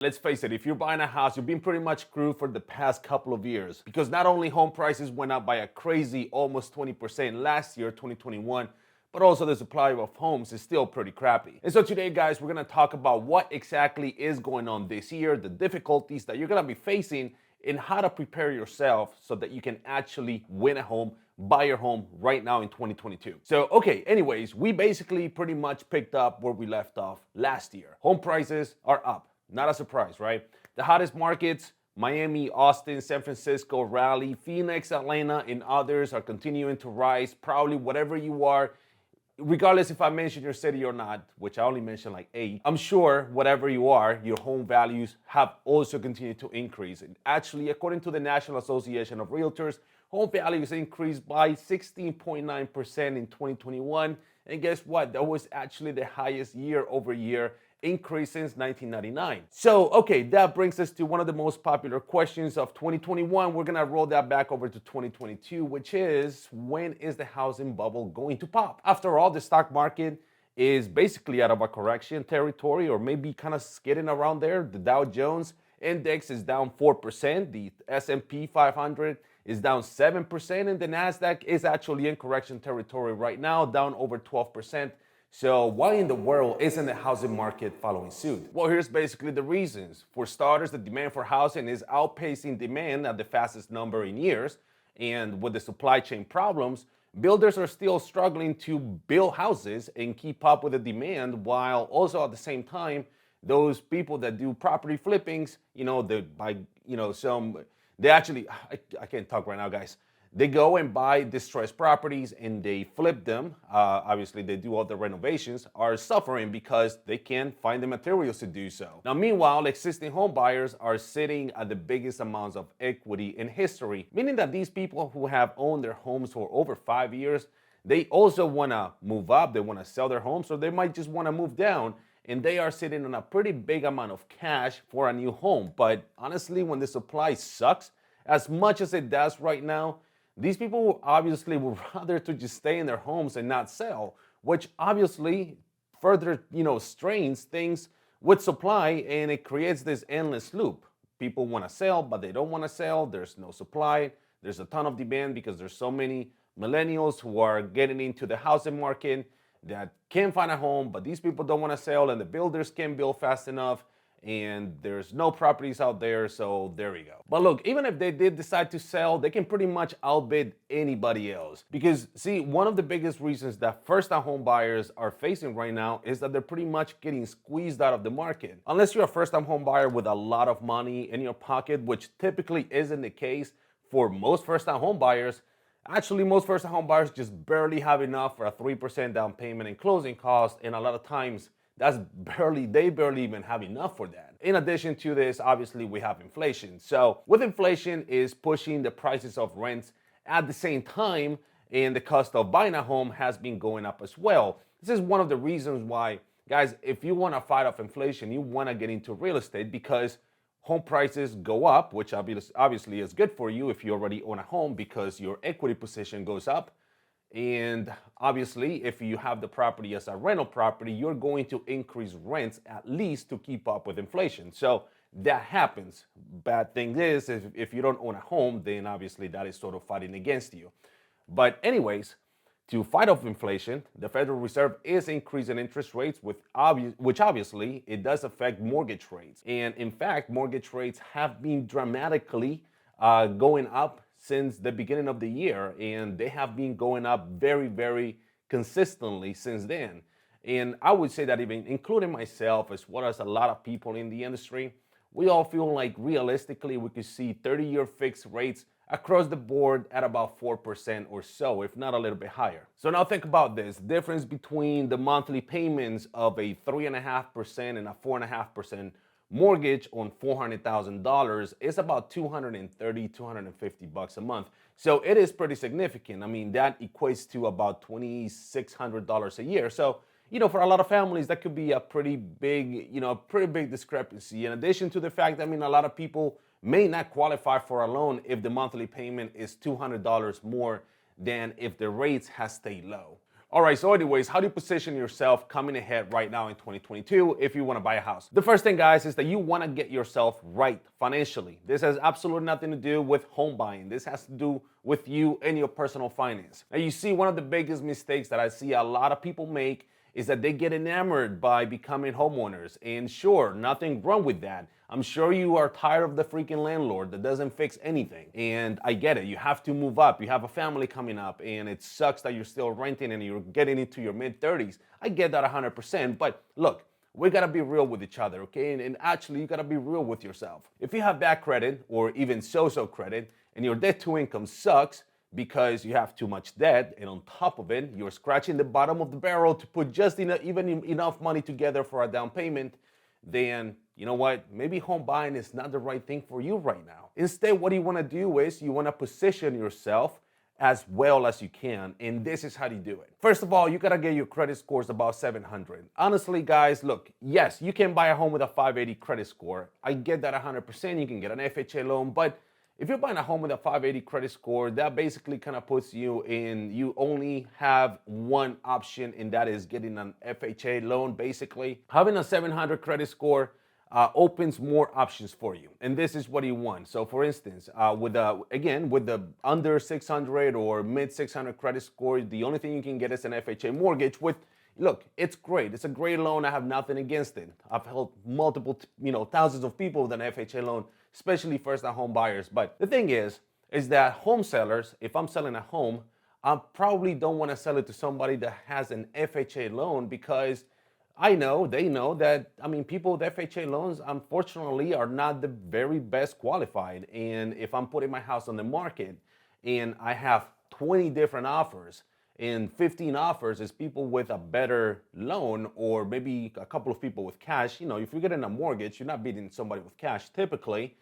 Let's face it, if you're buying a house, you've been pretty much screwed for the past couple of years because not only home prices went up by a crazy almost 20% last year, 2021, but also the supply of homes is still pretty crappy. And so today, guys, we're gonna talk about what exactly is going on this year, the difficulties that you're gonna be facing, and how to prepare yourself so that you can actually win a home, buy your home right now in 2022. So, okay, anyways, we basically pretty much picked up where we left off last year. Home prices are up. Not a surprise, right? The hottest markets, Miami, Austin, San Francisco, Raleigh, Phoenix, Atlanta, and others are continuing to rise. Probably whatever you are, regardless if I mention your city or not, which I only mentioned like 8, I'm sure whatever you are, your home values have also continued to increase. And actually, according to the National Association of Realtors, home values increased by 16.9% in 2021. And guess what? That was actually the highest year-over-year increase since 1999. So, okay, that brings us to one of the most popular questions of 2021. We're gonna roll that back over to 2022, which is, when is the housing bubble going to pop? After all, the stock market is basically out of a correction territory, or maybe kind of skidding around there. The Dow Jones index is down 4%, the S&P 500 is down 7%, and the NASDAQ is actually in correction territory right now, down over 12%. So why in the world isn't the housing market following suit? Well, here's basically the reasons. For starters, the demand for housing is outpacing demand at the fastest number in years. And with the supply chain problems, builders are still struggling to build houses and keep up with the demand, while also at the same time, those people that do property flippings, I can't talk right now, guys. They go and buy distressed properties and they flip them. Obviously, they do all the renovations, are suffering because they can't find the materials to do so. Now, meanwhile, existing home buyers are sitting at the biggest amounts of equity in history, meaning that these people who have owned their homes for over 5 years, they also want to move up, they want to sell their homes, or they might just want to move down, and they are sitting on a pretty big amount of cash for a new home. But honestly, when the supply sucks as much as it does right now, these people obviously would rather to just stay in their homes and not sell, which obviously further, strains things with supply, and it creates this endless loop. People want to sell, but they don't want to sell. There's no supply. There's a ton of demand because there's so many millennials who are getting into the housing market that can't find a home, but these people don't want to sell, and the builders can't build fast enough, and there's no properties out there, so there we go. But look, even if they did decide to sell, they can pretty much outbid anybody else. Because see, one of the biggest reasons that first-time home buyers are facing right now is that they're pretty much getting squeezed out of the market. Unless you're a first-time home buyer with a lot of money in your pocket, which typically isn't the case for most first-time home buyers. Actually, most first-time home buyers just barely have enough for a 3% down payment and closing costs, and a lot of times they barely even have enough for that. In addition to this, obviously we have inflation. So with inflation is pushing the prices of rents at the same time, and the cost of buying a home has been going up as well. This is one of the reasons why, guys, if you want to fight off inflation, you want to get into real estate, because home prices go up, which obviously is good for you if you already own a home, because your equity position goes up. And obviously, if you have the property as a rental property, you're going to increase rents at least to keep up with inflation. So that happens. Bad thing is, if you don't own a home, then obviously that is sort of fighting against you. But anyways, to fight off inflation, the Federal Reserve is increasing interest rates, which obviously it does affect mortgage rates. And in fact, mortgage rates have been dramatically going up since the beginning of the year, and they have been going up very, very consistently since then. And I would say that even including myself, as well as a lot of people in the industry, we all feel like realistically we could see 30-year fixed rates across the board at about 4% or so, if not a little bit higher. So now think about this difference between the monthly payments of a 3.5% and a 4.5% mortgage on $400,000 is about $230, $250 a month. So it is pretty significant. I mean, that equates to about $2,600 a year. So, for a lot of families, that could be a pretty big discrepancy. In addition to the fact that, a lot of people may not qualify for a loan if the monthly payment is $200 more than if the rates has stayed low. All right, so anyways, how do you position yourself coming ahead right now in 2022 if you want to buy a house? The first thing, guys, is that you want to get yourself right financially. This has absolutely nothing to do with home buying. This has to do with you and your personal finance. Now, you see, one of the biggest mistakes that I see a lot of people make is that they get enamored by becoming homeowners. And sure, nothing wrong with that. I'm sure you are tired of the freaking landlord that doesn't fix anything. And I get it. You have to move up. You have a family coming up, and it sucks that you're still renting and you're getting into your mid-30s. I get that 100%. But look, we gotta be real with each other, okay? And actually, you gotta be real with yourself. If you have bad credit or even so-so credit, and your debt to income sucks, because you have too much debt, and on top of it, you're scratching the bottom of the barrel to put just enough money together for a down payment, then you know what? Maybe home buying is not the right thing for you right now. Instead, what you want to do is you want to position yourself as well as you can, and this is how you do it. First of all, you gotta get your credit scores above 700. Honestly, guys, look, yes, you can buy a home with a 580 credit score. I get that 100%. You can get an FHA loan, but if you're buying a home with a 580 credit score, that basically kind of puts you in, you only have one option, and that is getting an FHA loan, basically. Having a 700 credit score opens more options for you, and this is what you want. So for instance, with the under 600 or mid 600 credit score, the only thing you can get is an FHA mortgage. With look, it's great. It's a great loan. I have nothing against it. I've helped multiple, thousands of people with an FHA loan, especially first-time home buyers. But the thing is that home sellers, if I'm selling a home, I probably don't want to sell it to somebody that has an FHA loan, because they know that, people with FHA loans, unfortunately, are not the very best qualified. And if I'm putting my house on the market and I have 20 different offers, and 15 offers is people with a better loan, or maybe a couple of people with cash. If you're getting a mortgage, you're not beating somebody with cash typically.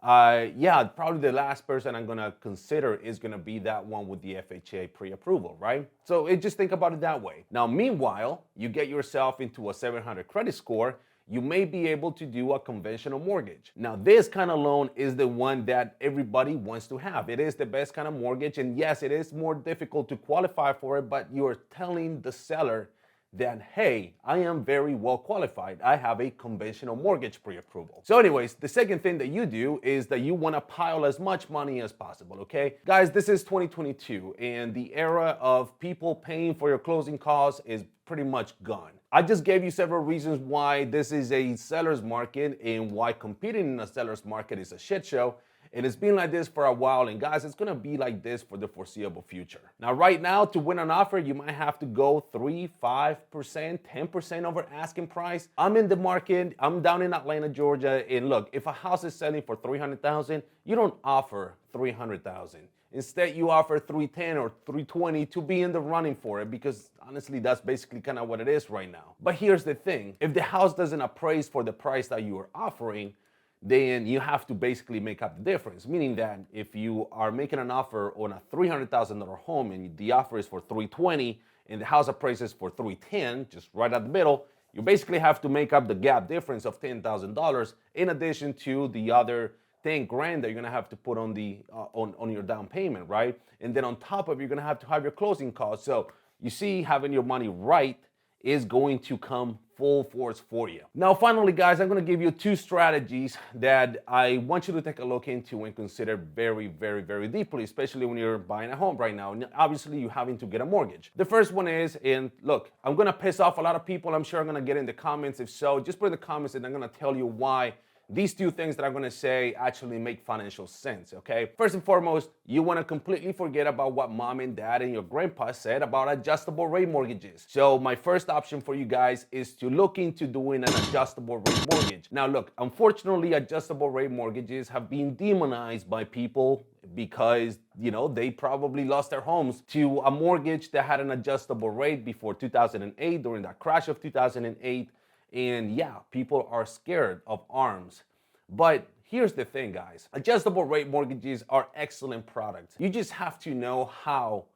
Probably the last person I'm gonna consider is gonna be that one with the FHA pre-approval, right? So just think about it that way. Now, meanwhile, you get yourself into a 700 credit score, you may be able to do a conventional mortgage. Now, this kind of loan is the one that everybody wants to have. It is the best kind of mortgage, and yes, it is more difficult to qualify for it, but you're telling the seller that, hey, I am very well qualified. I have a conventional mortgage pre-approval. So anyways, the second thing that you do is that you want to pile as much money as possible, okay? Guys, this is 2022, and the era of people paying for your closing costs is pretty much gone. I just gave you several reasons why this is a seller's market and why competing in a seller's market is a shit show. And it's been like this for a while, and guys, it's gonna be like this for the foreseeable future. Now, right now, to win an offer, you might have to go 3%, 5%, 10% over asking price. I'm in the market, I'm down in Atlanta, Georgia, and look, if a house is selling for $300,000, you don't offer $300,000. Instead, you offer $310,000 or $320,000 to be in the running for it, because honestly, that's basically kind of what it is right now. But here's the thing, if the house doesn't appraise for the price that you are offering, then you have to basically make up the difference. Meaning that if you are making an offer on a $300,000 home and the offer is for $320,000 and the house appraises for $310,000, just right at the middle, you basically have to make up the gap difference of $10,000 in addition to the other 10 grand that you're gonna have to put on the on your down payment, right? And then on top of it, you're gonna have to have your closing costs. So you see, having your money right is going to come full force for you. Now, finally, guys, I'm gonna give you 2 strategies that I want you to take a look into and consider very, very, very deeply, especially when you're buying a home right now. And obviously, you're having to get a mortgage. The first one is, and look, I'm gonna piss off a lot of people. I'm sure I'm gonna get in the comments. If so, just put in the comments and I'm gonna tell you why these 2 things that I'm gonna say actually make financial sense, okay? First and foremost, you wanna completely forget about what mom and dad and your grandpa said about adjustable rate mortgages. So my first option for you guys is to look into doing an adjustable rate mortgage. Now look, unfortunately, adjustable rate mortgages have been demonized by people because, they probably lost their homes to a mortgage that had an adjustable rate before 2008, during that crash of 2008. And yeah, people are scared of ARMs. But here's the thing, guys. Adjustable rate mortgages are excellent products. You just have to know how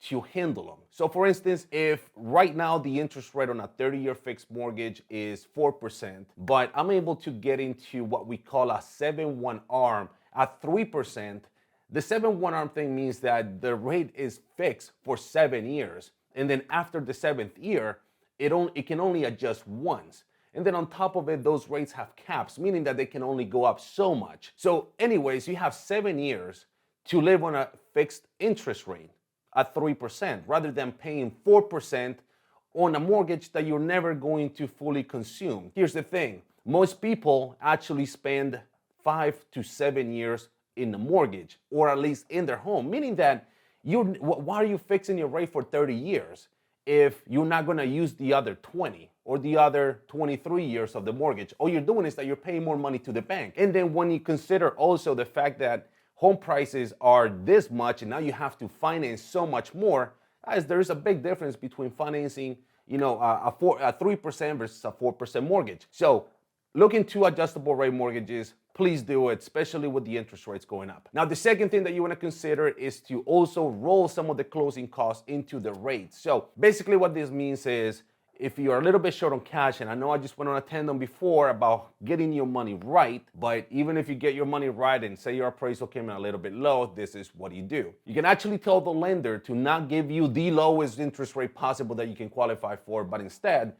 to handle them. So for instance, if right now the interest rate on a 30-year fixed mortgage is 4%, but I'm able to get into what we call a 7/1 ARM at 3%, the 7/1 ARM thing means that the rate is fixed for 7 years. And then after the 7th year, it can only adjust once. And then on top of it, those rates have caps, meaning that they can only go up so much. So anyways, you have 7 years to live on a fixed interest rate at 3% rather than paying 4% on a mortgage that you're never going to fully consume. Here's the thing. Most people actually spend 5 to 7 years in the mortgage, or at least in their home, meaning that why are you fixing your rate for 30 years if you're not going to use the other 20 or the other 23 years of the mortgage? All you're doing is that you're paying more money to the bank. And then when you consider also the fact that home prices are this much and now you have to finance so much more, guys, there's a big difference between financing, a 3% versus a 4% mortgage. So look into adjustable rate mortgages. Please do it, especially with the interest rates going up. Now, the second thing that you want to consider is to also roll some of the closing costs into the rates. So basically what this means is if you're a little bit short on cash, and I know I just went on a tandem before about getting your money right, but even if you get your money right and say your appraisal came in a little bit low, this is what you do. You can actually tell the lender to not give you the lowest interest rate possible that you can qualify for, but instead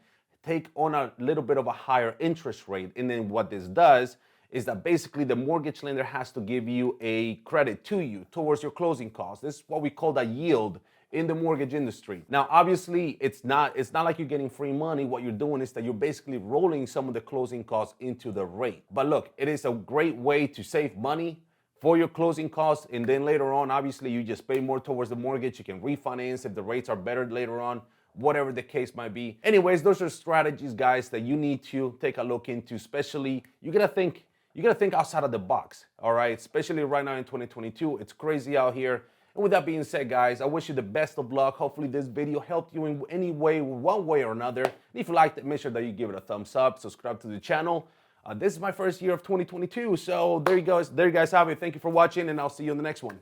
take on a little bit of a higher interest rate. And then what this does is that basically the mortgage lender has to give you a credit to you towards your closing costs. This is what we call the yield in the mortgage industry. Now, obviously, it's not like you're getting free money. What you're doing is that you're basically rolling some of the closing costs into the rate. But look, it is a great way to save money for your closing costs, and then later on, obviously, you just pay more towards the mortgage. You can refinance if the rates are better later on, whatever the case might be. Anyways, those are strategies, guys, that you need to take a look into. Especially, you gotta think outside of the box, all right? Especially right now in 2022, it's crazy out here. And with that being said, guys, I wish you the best of luck. Hopefully this video helped you in any way, one way or another. And if you liked it, make sure that you give it a thumbs up, subscribe to the channel. This is my first year of 2022, so there you guys have it. Thank you for watching, and I'll see you in the next one.